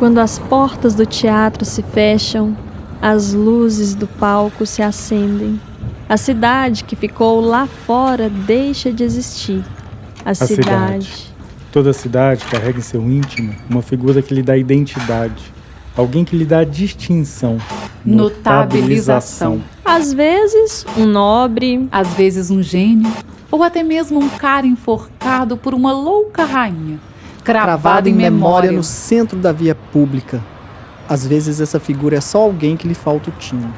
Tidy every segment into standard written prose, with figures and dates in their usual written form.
Quando as portas do teatro se fecham, as luzes do palco se acendem. A cidade que ficou lá fora deixa de existir. A cidade. Toda cidade carrega em seu íntimo uma figura que lhe dá identidade. Alguém que lhe dá distinção. Notabilização. Às vezes, um nobre. Às vezes um gênio. Ou até mesmo um cara enforcado por uma louca rainha. Cravado em memória no centro da via pública. Às vezes essa figura é só alguém que lhe falta o tino.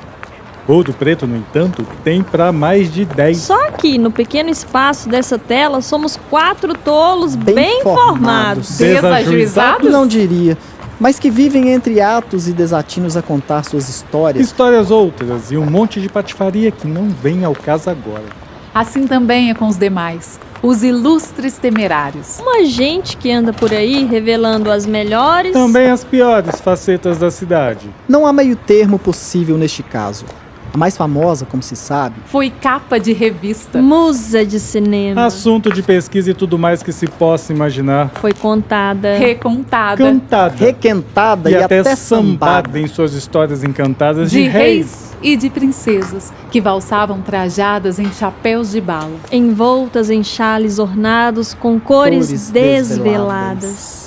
Ouro Preto, no entanto, tem para mais de 10. Só que no pequeno espaço dessa tela somos 4 tolos bem formados. Desajuizados? Não diria, mas que vivem entre atos e desatinos a contar suas histórias. Histórias outras e um monte de patifaria que não vem ao caso agora. Assim também é com os demais, os ilustres temerários. Uma gente que anda por aí revelando as melhores... Também as piores facetas da cidade. Não há meio termo possível neste caso. A mais famosa, como se sabe, Foi capa de revista. Musa de cinema. Assunto de pesquisa e tudo mais que se possa imaginar. Foi contada. Recontada. Cantada. requentada E e até até sambada sambada. em suas histórias encantadas De reis e de princesas, que valsavam trajadas em chapéus de bala. Envoltas em chales ornados com cores Cores desveladas.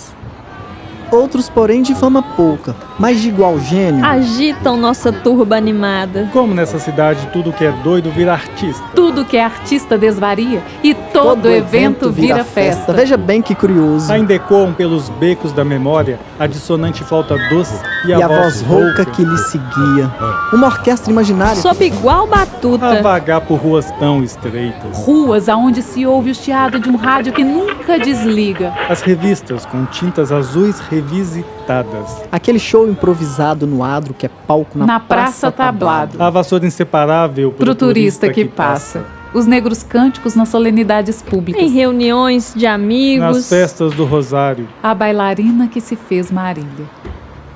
Outros, porém, de fama pouca, mas de igual gênio. Agitam nossa turba animada. Como nessa cidade tudo que é doido vira artista. Tudo que é artista desvaria e todo evento vira festa. Veja bem que curioso. Ainda ecoam pelos becos da memória a dissonante flauta doce e E a voz rouca que lhe seguia. Uma orquestra imaginária. Sob igual a batuta. vagar por ruas tão estreitas. Ruas aonde se ouve o chiado de um rádio que nunca desliga. As revistas com tintas azuis revisitadas. Aquele show improvisado no adro que é palco na Praça Tablado. A vassoura inseparável Pro turista que passa. Os negros cânticos nas solenidades públicas. Em reuniões de amigos. Nas festas do Rosário. A bailarina que se fez Marília.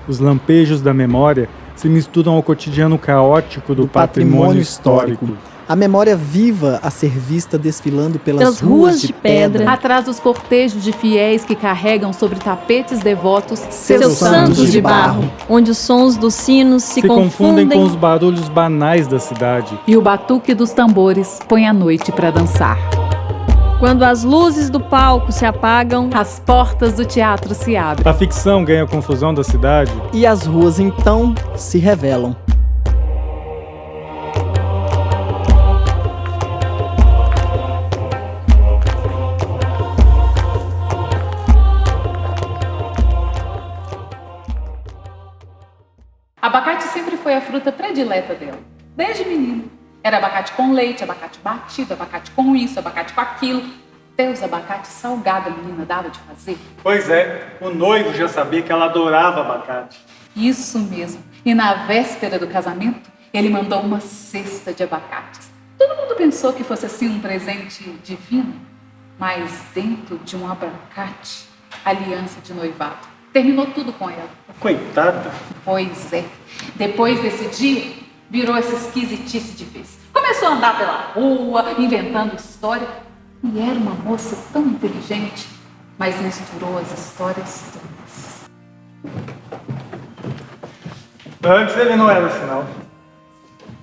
Os lampejos da memória se misturam ao cotidiano caótico do patrimônio histórico. A memória viva a ser vista desfilando pelas ruas de pedra. Atrás dos cortejos de fiéis que carregam sobre tapetes devotos Seus santos de barro. Onde os sons dos sinos se confundem com os barulhos banais da cidade. E o batuque dos tambores põe a noite para dançar. Quando as luzes do palco se apagam, As portas do teatro se abrem. A ficção ganha a confusão da cidade. E as ruas então se revelam. Abacate sempre foi a fruta predileta dela, desde menino. Era abacate com leite, abacate batido, abacate com isso, abacate com aquilo. Até os abacates salgados a menina dava de fazer. Pois é, o noivo já sabia que ela adorava abacate. Isso mesmo. E na véspera do casamento, ele mandou uma cesta de abacates. Todo mundo pensou que fosse assim um presente divino, mas dentro de um abacate, aliança de noivado. Terminou tudo com ela. Coitada. Pois é. Depois desse dia, virou essa esquisitice de vez. Começou a andar pela rua, inventando história. E era uma moça tão inteligente, mas misturou as histórias todas. Antes ele não era assim, não.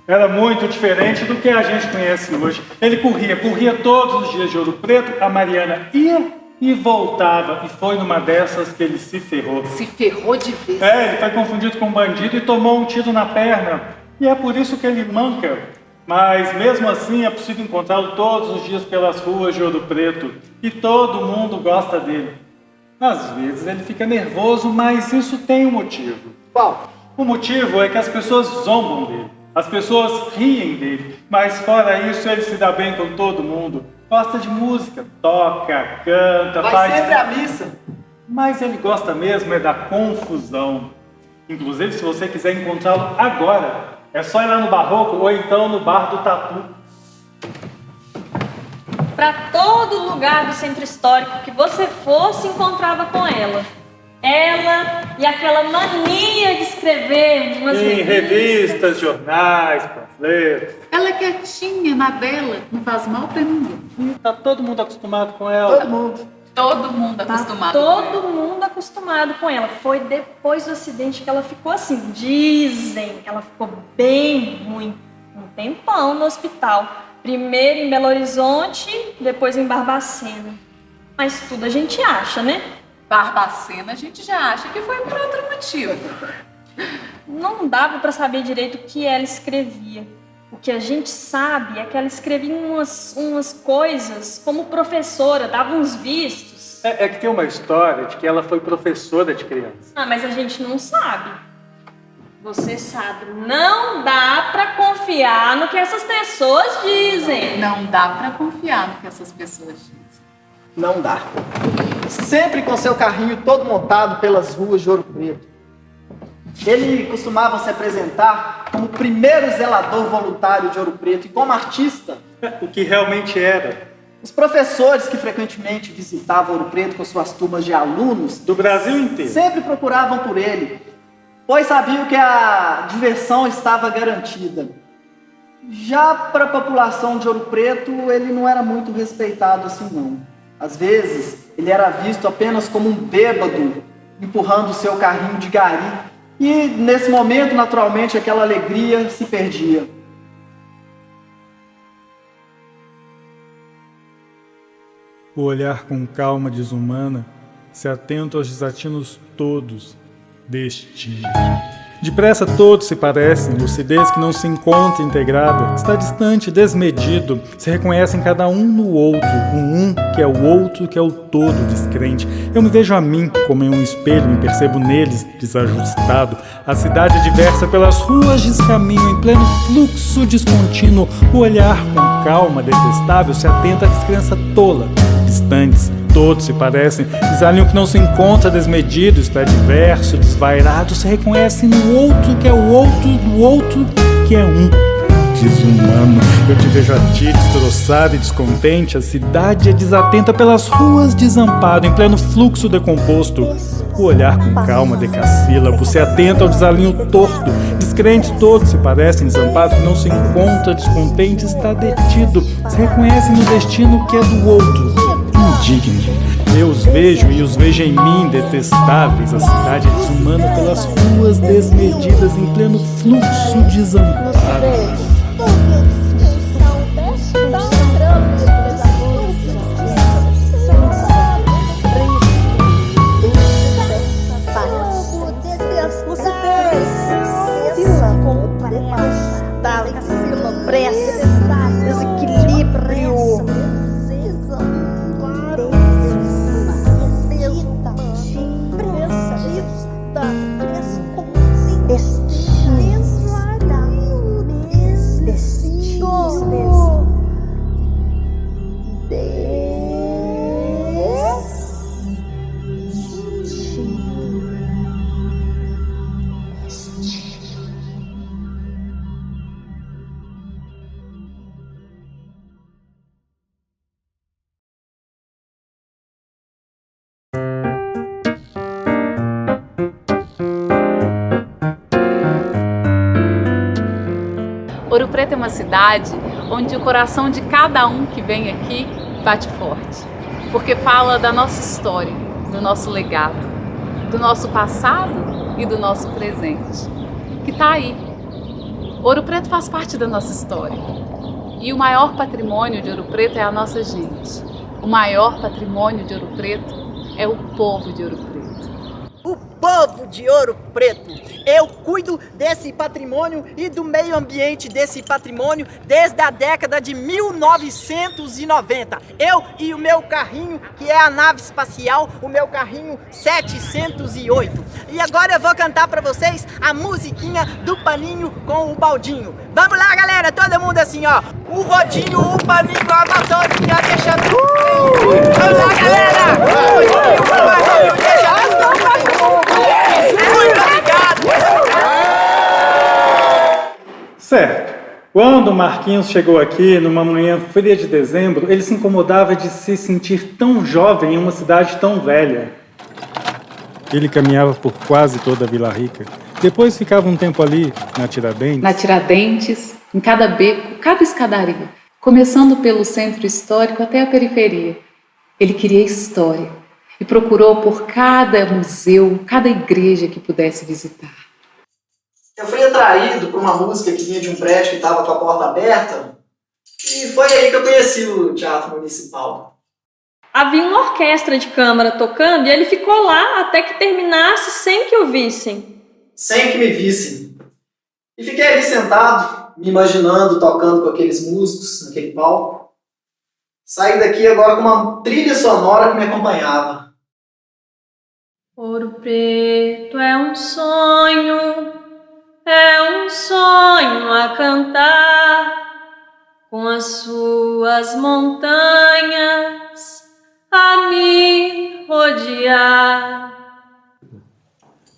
Era muito diferente do que a gente conhece hoje. Ele corria todos os dias de Ouro Preto. A Mariana ia e voltava. E foi numa dessas que ele se ferrou. Se ferrou de vez. Ele foi confundido com um bandido e tomou um tiro na perna. E é por isso que ele manca. Mas mesmo assim é possível encontrá-lo todos os dias pelas ruas de Ouro Preto. E todo mundo gosta dele. Às vezes ele fica nervoso, mas isso tem um motivo. Qual? O motivo é que as pessoas zombam dele. As pessoas riem dele. Mas fora isso ele se dá bem com todo mundo. Gosta de música, toca, canta, faz... sempre à missa. Mas ele gosta mesmo é da confusão. Inclusive, se você quiser encontrá-lo agora, é só ir lá no Barroco ou então no Bar do Tatu. para todo lugar do centro histórico que você fosse, encontrava com ela. Ela e aquela mania de escrever umas revistas, jornais, panfletos. Ela é quietinha na dela, não faz mal pra ninguém. Tá todo mundo acostumado com ela. Todo mundo. todo mundo acostumado. Todo mundo acostumado com ela. Foi depois do acidente que ela ficou assim. Dizem que ela ficou bem ruim. Um tempão no hospital. Primeiro em Belo Horizonte, depois em Barbacena. Mas tudo a gente acha, né? Barbacena a gente já acha que foi por outro motivo. Não dava para saber direito o que ela escrevia. O que a gente sabe é que ela escrevia umas coisas como professora, dava uns vistos. É que tem uma história de que ela foi professora de criança. Ah, mas a gente não sabe. Você sabe, não dá para confiar no que essas pessoas dizem. Não dá para confiar no que essas pessoas dizem. Não dá. Sempre com seu carrinho todo montado pelas ruas de Ouro Preto. Ele costumava se apresentar como o primeiro zelador voluntário de Ouro Preto e como artista. O que realmente era. Os professores que frequentemente visitavam Ouro Preto com suas turmas de alunos Do Brasil inteiro. sempre procuravam por ele, pois sabiam que a diversão estava garantida. Já para a população de Ouro Preto, ele não era muito respeitado assim não. Às vezes, ele era visto apenas como um bêbado, empurrando seu carrinho de gari. E, nesse momento, naturalmente, aquela alegria se perdia. O olhar com calma desumana se atenta aos desatinos todos deste. Depressa todos se parecem, lucidez que não se encontra integrada, está distante, desmedido, se reconhece em cada um no outro, um que é o outro que é o todo descrente. Eu me vejo a mim como em um espelho, me percebo neles desajustado. A cidade diversa pelas ruas descaminho em pleno fluxo descontínuo. O olhar com calma detestável se atenta à descrença tola, distantes. Todos se parecem, desalinham que não se encontra desmedido, está diverso, desvairado, se reconhece no outro que é o outro do outro que é um. Desumano, eu te vejo a ti destroçado e descontente, a cidade é desatenta pelas ruas desamparo, em pleno fluxo decomposto. O olhar com calma decassílabo se atenta ao desalinho torto, descrentes todos se parecem, desamparados não se encontra, descontente está detido, se reconhece no destino que é do outro. Indigno. Eu os vejo e os vejo em mim, detestáveis. A cidade é desumana pelas ruas desmedidas em pleno fluxo desamparo. Ouro Preto é uma cidade onde o coração de cada um que vem aqui bate forte, porque fala da nossa história, do nosso legado, do nosso passado e do nosso presente, que está aí. Ouro Preto faz parte da nossa história e o maior patrimônio de Ouro Preto é a nossa gente. O maior patrimônio de Ouro Preto é o povo de Ouro Preto. O povo de Ouro Preto. Eu cuido desse patrimônio e do meio ambiente desse patrimônio desde a década de 1990. Eu e o meu carrinho, que é a nave espacial, o meu carrinho 708. E agora eu vou cantar pra vocês a musiquinha do paninho com o baldinho. Vamos lá, galera, todo mundo assim, ó. O rodinho, o paninho, a vasourinha, deixa tudo. Vamos lá, galera. O rodinho, o paninho, deixa tudo. Muito obrigado! Certo. Quando o Marquinhos chegou aqui, numa manhã fria de dezembro, ele se incomodava de se sentir tão jovem em uma cidade tão velha. Ele caminhava por quase toda a Vila Rica. Depois ficava um tempo ali, na Tiradentes. Na Tiradentes, em cada beco, cada escadaria, começando pelo centro histórico até a periferia. Ele queria história e procurou por cada museu, cada igreja que pudesse visitar. Eu fui atraído por uma música que vinha de um prédio que estava com a porta aberta e foi aí que eu conheci o Teatro Municipal. Havia uma orquestra de câmara tocando e ele ficou lá até que terminasse sem que o vissem. Sem que me vissem. E fiquei ali sentado, me imaginando tocando com aqueles músicos naquele palco. Saí daqui agora com uma trilha sonora que me acompanhava. Ouro Preto é um sonho a cantar, com as suas montanhas a me rodear.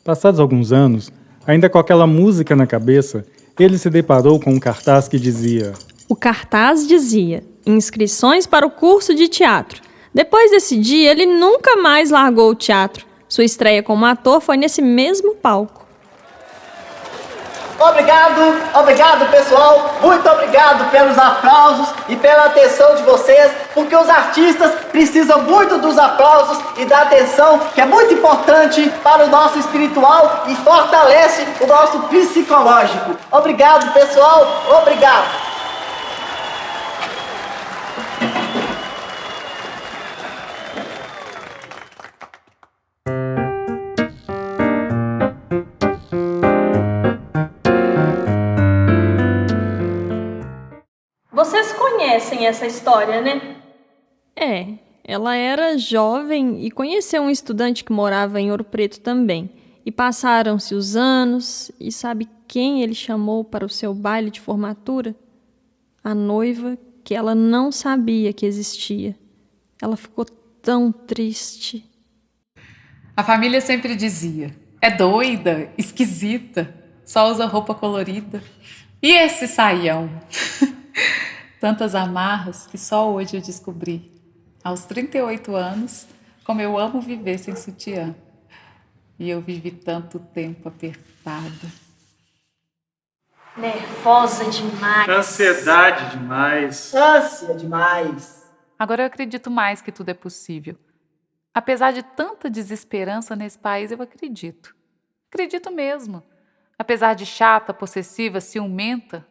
Passados alguns anos, ainda com aquela música na cabeça, ele se deparou com um cartaz que dizia... O cartaz dizia: inscrições para o curso de teatro. Depois desse dia, ele nunca mais largou o teatro. Sua estreia como ator foi nesse mesmo palco. Obrigado pessoal, muito obrigado pelos aplausos e pela atenção de vocês, porque os artistas precisam muito dos aplausos e da atenção, que é muito importante para o nosso espiritual e fortalece o nosso psicológico. Obrigado pessoal, obrigado. Vocês conhecem essa história, né? Ela era jovem e conheceu um estudante que morava em Ouro Preto também. E passaram-se os anos, e sabe quem ele chamou para o seu baile de formatura? A noiva que ela não sabia que existia. Ela ficou tão triste. A família sempre dizia: é doida, esquisita, só usa roupa colorida. E esse saião? Tantas amarras que só hoje eu descobri, aos 38 anos, como eu amo viver sem sutiã. E eu vivi tanto tempo apertada. Nervosa demais. Ansiedade demais. Ânsia demais. Agora eu acredito mais que tudo é possível. Apesar de tanta desesperança nesse país, eu acredito. Acredito mesmo. Apesar de chata, possessiva, ciumenta,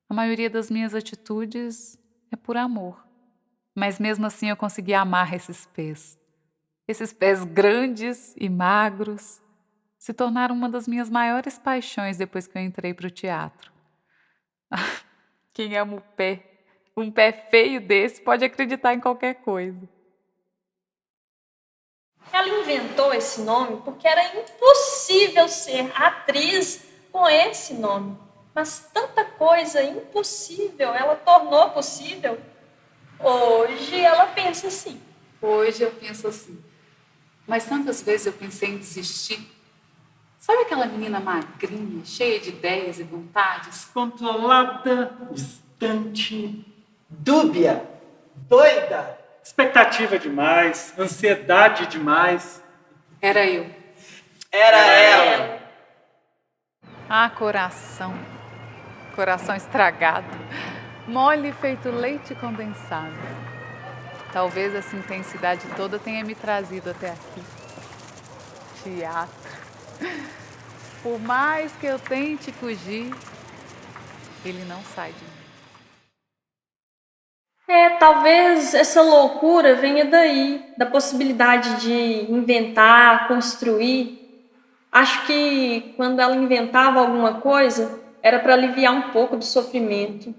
a maioria das minhas atitudes é por amor. Mas mesmo assim eu consegui amar esses pés. Esses pés grandes e magros se tornaram uma das minhas maiores paixões depois que eu entrei para o teatro. Quem ama um pé feio desse pode acreditar em qualquer coisa. Ela inventou esse nome porque era impossível ser atriz com esse nome. Mas tanta coisa impossível ela tornou possível. Hoje ela pensa assim. Hoje eu penso assim. Mas tantas vezes eu pensei em desistir. Sabe aquela menina magrinha, cheia de ideias e vontades? Controlada, distante, Dúbia, doida. expectativa demais, ansiedade demais. Era eu. Era ela. Ah, coração. Coração estragado. Mole feito leite condensado. Talvez essa intensidade toda tenha me trazido até aqui. Teatro. Por mais que eu tente fugir, ele não sai de mim. Talvez essa loucura venha daí, da possibilidade de inventar, construir. Acho que quando ela inventava alguma coisa, era para aliviar um pouco do sofrimento.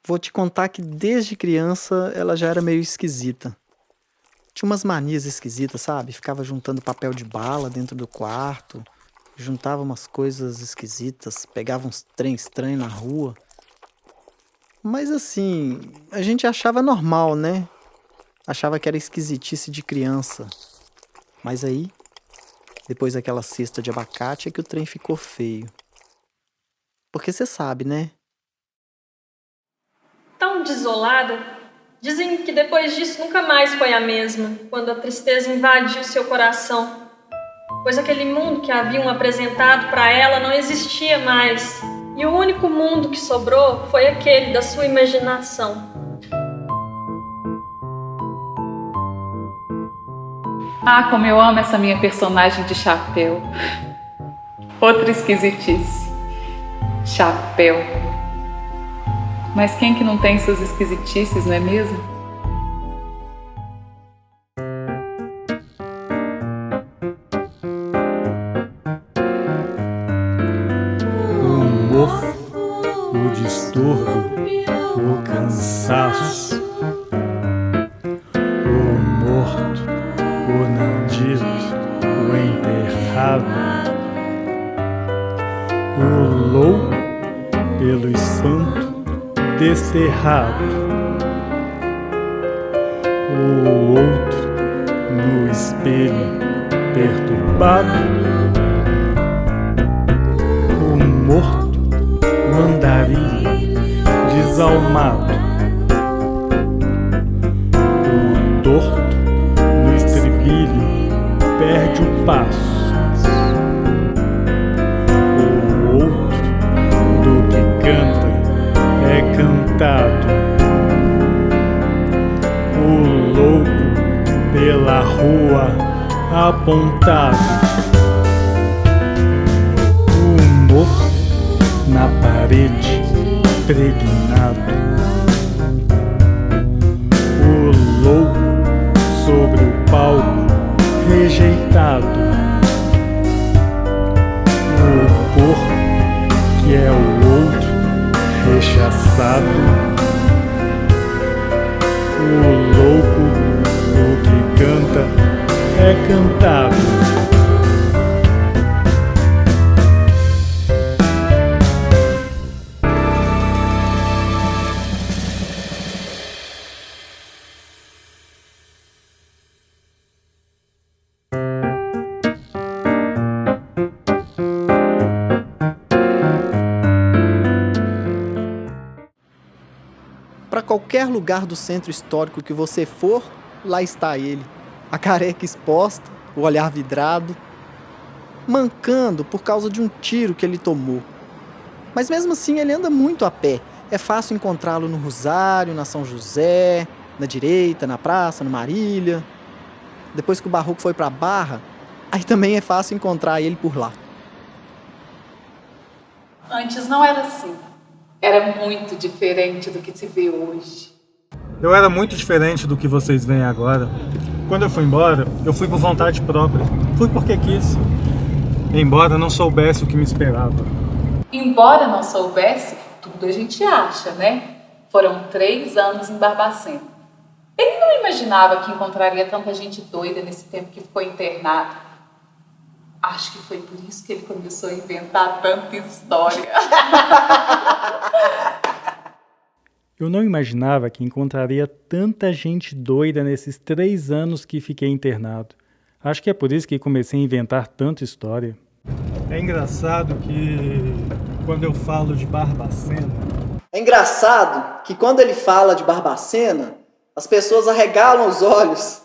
Vou te contar que desde criança ela já era meio esquisita. Tinha umas manias esquisitas, sabe? Ficava juntando papel de bala dentro do quarto, juntava umas coisas esquisitas, pegava uns trem estranhos na rua. Mas assim, a gente achava normal, né? Achava que era esquisitice de criança. Mas aí, depois daquela cesta de abacate, é que o trem ficou feio. Porque você sabe, né? Tão desolada, dizem que depois disso nunca mais foi a mesma, quando a tristeza invadiu seu coração, pois aquele mundo que haviam apresentado para ela não existia mais, e o único mundo que sobrou foi aquele da sua imaginação. Ah, como eu amo essa minha personagem de chapéu. Outra esquisitice. Chapéu. Mas quem que não tem suas esquisitices, não é mesmo? O humor, o distúrbio, o cansaço, o morto, o não dito, o enterrado, o louco pelo espanto desterrado, o outro no espelho perturbado, o morto, o andarilho desalmado, o torto no estribilho perde o passo, o outro do que canta é cantado, o louco pela rua apontado, o morto na parede pregnado, o louco sobre o palco rejeitado, o corpo que é o outro rechaçado, o louco, o que canta é cantado. Para qualquer lugar do centro histórico que você for, lá está ele. A careca exposta, o olhar vidrado, mancando por causa de um tiro que ele tomou. Mas mesmo assim ele anda muito a pé. É fácil encontrá-lo no Rosário, na São José, na direita, na praça, no Marília. Depois que o Barroco foi para Barra, aí também é fácil encontrar ele por lá. Antes não era assim. Era muito diferente do que se vê hoje. Eu era muito diferente do que vocês veem agora. Quando eu fui embora, eu fui por vontade própria. Fui porque quis. Embora não soubesse o que me esperava. Embora não soubesse, tudo a gente acha, né? Foram 3 anos em Barbacena. Ele não imaginava que encontraria tanta gente doida nesse tempo que ficou internado. Acho que foi por isso que ele começou a inventar tanta história. Eu não imaginava que encontraria tanta gente doida nesses 3 anos que fiquei internado. Acho que é por isso que comecei a inventar tanta história. É engraçado que quando eu falo de Barbacena... É engraçado que quando ele fala de Barbacena, as pessoas arregalam os olhos.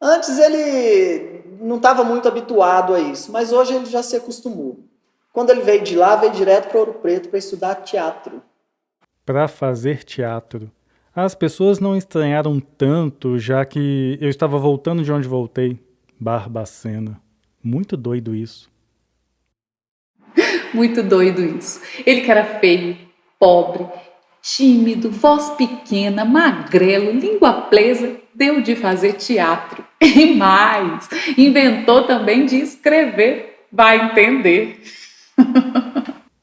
Antes ele não estava muito habituado a isso, mas hoje ele já se acostumou. Quando ele veio de lá, veio direto para Ouro Preto para estudar teatro. Para fazer teatro. As pessoas não estranharam tanto, já que eu estava voltando de onde voltei. Barbacena. Muito doido isso. Muito doido isso. Ele que era feio, pobre, tímido, voz pequena, magrelo, língua presa, deu de fazer teatro. E mais, inventou também de escrever. Vai entender.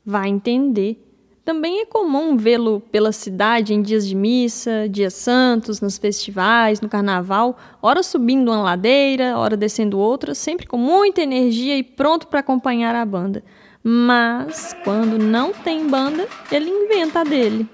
Vai entender. Também é comum vê-lo pela cidade em dias de missa, dias santos, nos festivais, no carnaval, ora subindo uma ladeira, ora descendo outra, sempre com muita energia e pronto para acompanhar a banda. Mas, quando não tem banda, ele inventa a dele.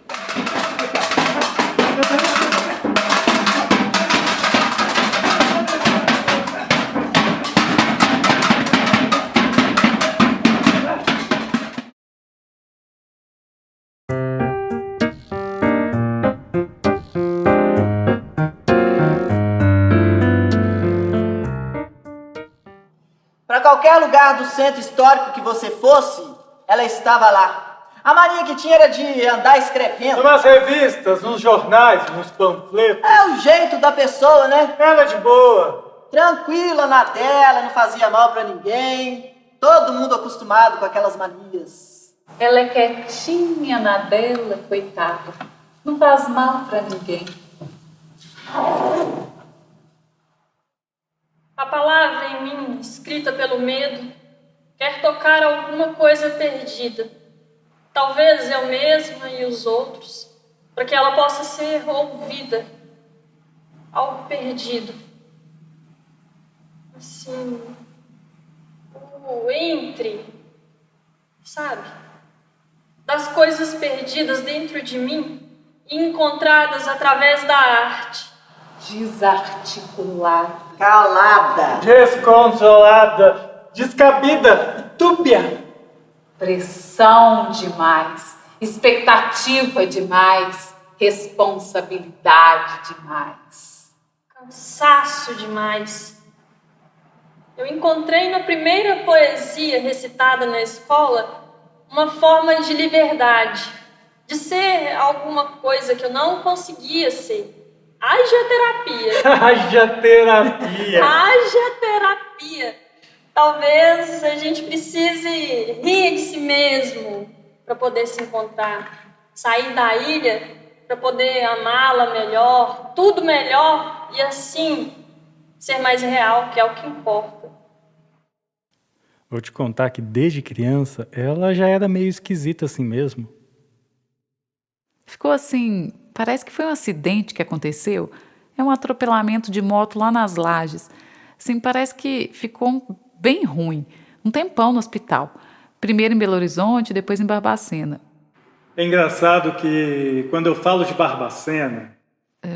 Para qualquer lugar do centro histórico que você fosse, ela estava lá. A mania que tinha era de andar escrevendo. Nas revistas, nos jornais, nos panfletos. É o jeito da pessoa, né? Ela é de boa. tranquila na dela, não fazia mal pra ninguém. Todo mundo acostumado com aquelas manias. Ela é quietinha na dela, coitada. Não faz mal pra ninguém. A palavra em mim, escrita pelo medo, quer tocar alguma coisa perdida. Talvez eu mesma e os outros, para que ela possa ser ouvida. Algo perdido. Assim, o entre, sabe? Das coisas perdidas dentro de mim e encontradas através da arte. Desarticulada. Calada. Descontrolada, descabida, túbia. Pressão demais. Expectativa demais. Responsabilidade demais. Cansaço demais. Eu encontrei na primeira poesia recitada na escola uma forma de liberdade, de ser alguma coisa que eu não conseguia ser. Haja terapia. Haja terapia. Haja terapia. Talvez a gente precise rir de si mesmo para poder se encontrar. Sair da ilha para poder amá-la melhor, tudo melhor e assim ser mais real, que é o que importa. Vou te contar que desde criança ela já era meio esquisita assim mesmo. Ficou assim, parece que foi um acidente que aconteceu. É um atropelamento de moto lá nas Lajes. Assim, parece que ficou bem ruim. Um tempão no hospital. Primeiro em Belo Horizonte, depois em Barbacena. É engraçado que quando eu falo de Barbacena...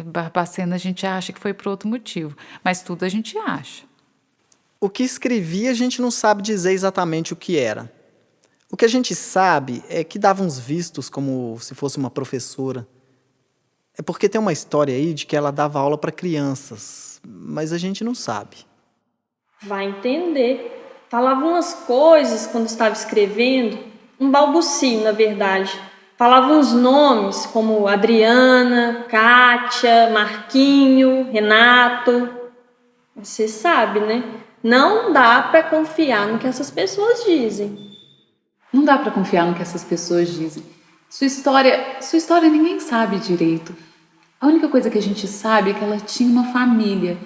Barbacena a gente acha que foi por outro motivo. Mas tudo a gente acha. O que escrevi a gente não sabe dizer exatamente o que era. O que a gente sabe é que dava uns vistos como se fosse uma professora. É porque tem uma história aí de que ela dava aula para crianças, mas a gente não sabe. Vai entender. Falava umas coisas quando estava escrevendo, um balbucio, na verdade. Falava uns nomes como Adriana, Kátia, Marquinho, Renato. Você sabe, né? Não dá para confiar no que essas pessoas dizem. Não dá para confiar no que essas pessoas dizem. Sua história ninguém sabe direito. A única coisa que a gente sabe é que ela tinha uma família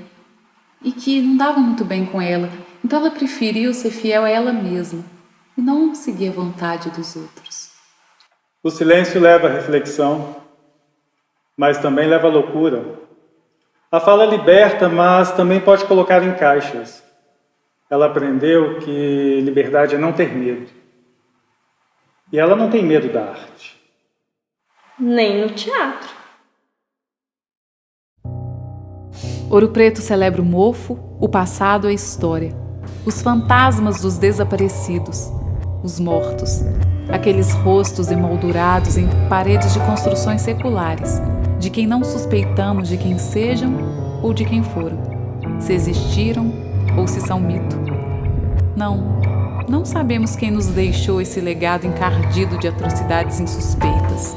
e que não dava muito bem com ela. Então ela preferiu ser fiel a ela mesma e não seguir a vontade dos outros. O silêncio leva à reflexão, mas também leva à loucura. A fala liberta, mas também pode colocar em caixas. Ela aprendeu que liberdade é não ter medo. E ela não tem medo da arte. Nem no teatro. Ouro Preto celebra o mofo, o passado e a história. Os fantasmas dos desaparecidos, os mortos. Aqueles rostos emoldurados em paredes de construções seculares, de quem não suspeitamos de quem sejam ou de quem foram, se existiram ou se são mito. Não sabemos quem nos deixou esse legado encardido de atrocidades insuspeitas.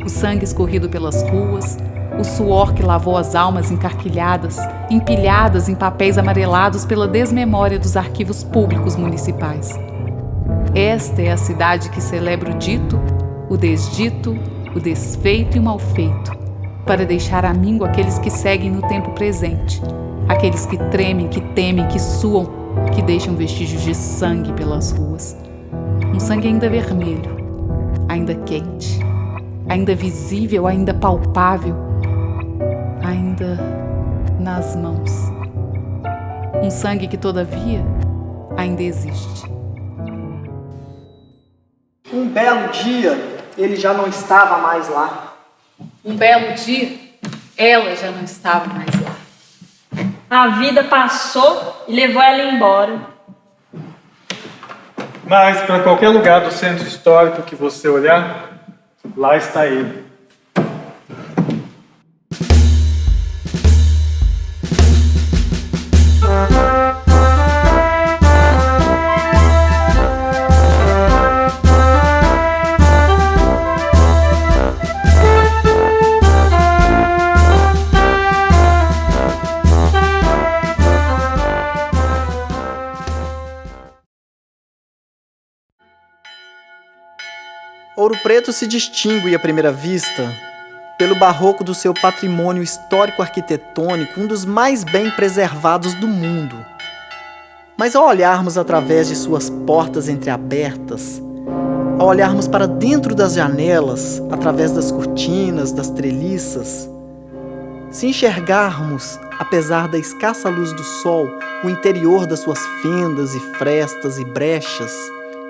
O sangue escorrido pelas ruas, o suor que lavou as almas encarquilhadas, empilhadas em papéis amarelados pela desmemória dos arquivos públicos municipais. Esta é a cidade que celebra o dito, o desdito, o desfeito e o malfeito, para deixar à míngua aqueles que seguem no tempo presente, aqueles que tremem, que temem, que suam, que deixam vestígios de sangue pelas ruas. Um sangue ainda vermelho, ainda quente, ainda visível, ainda palpável, ainda nas mãos. Um sangue que, todavia, ainda existe. Um belo dia, ele já não estava mais lá. Um belo dia, ela já não estava mais lá. A vida passou e levou ela embora. Mas para qualquer lugar do centro histórico que você olhar, lá está ele. Ouro Preto se distingue à primeira vista pelo barroco do seu patrimônio histórico-arquitetônico, um dos mais bem preservados do mundo. Mas ao olharmos através de suas portas entreabertas, ao olharmos para dentro das janelas, através das cortinas, das treliças, se enxergarmos, apesar da escassa luz do sol, o interior das suas fendas e frestas e brechas,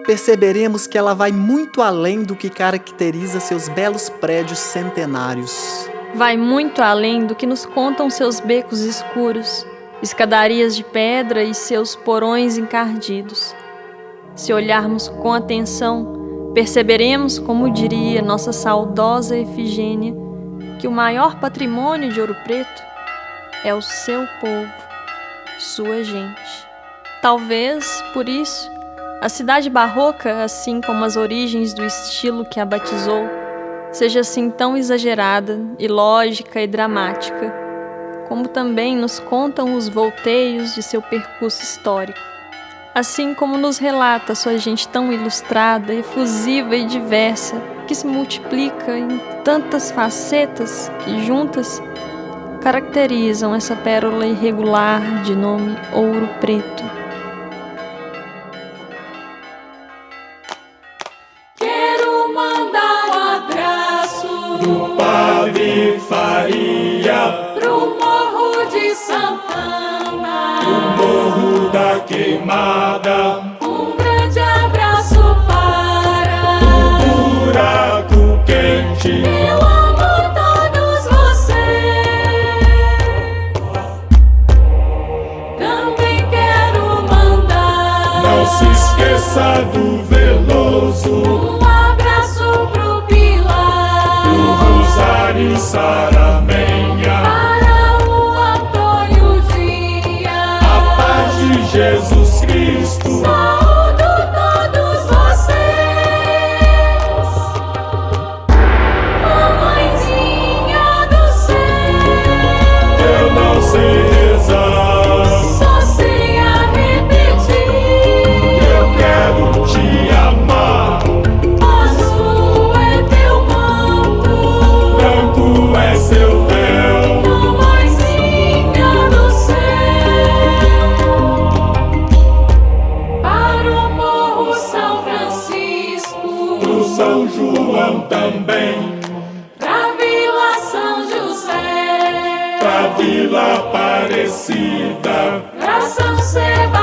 perceberemos que ela vai muito além do que caracteriza seus belos prédios centenários. Vai muito além do que nos contam seus becos escuros, escadarias de pedra e seus porões encardidos. Se olharmos com atenção, perceberemos, como diria nossa saudosa Efigênia, que o maior patrimônio de Ouro Preto é o seu povo, sua gente. Talvez, por isso, a cidade barroca, assim como as origens do estilo que a batizou, seja assim tão exagerada, ilógica e dramática, como também nos contam os volteios de seu percurso histórico. Assim como nos relata sua gente tão ilustrada, efusiva e diversa, que se multiplica em tantas facetas que, juntas, caracterizam essa pérola irregular de nome Ouro Preto. Quero mandar um abraço do Padre Faria pro Morro de Santana, do Morro da Queimada. Um grande abraço para do Buraco Quente. Eu amo todos vocês. Também quero mandar, não se esqueça do Veloso, um abraço pro Pilar, do Rosário Saramenha, para o Antônio Dias. A paz de Jesus Cristo. Saúdo todos vocês. Mamãezinha do céu, Eu não sei rezar, só sei a repetir. eu quero te amar. Azul é teu manto, Branco é seu véu, mamãezinha do céu. Para o Morro São Francisco, do São João também, pra Vila São José, pra Vila Aparecida. pra São Sebastião.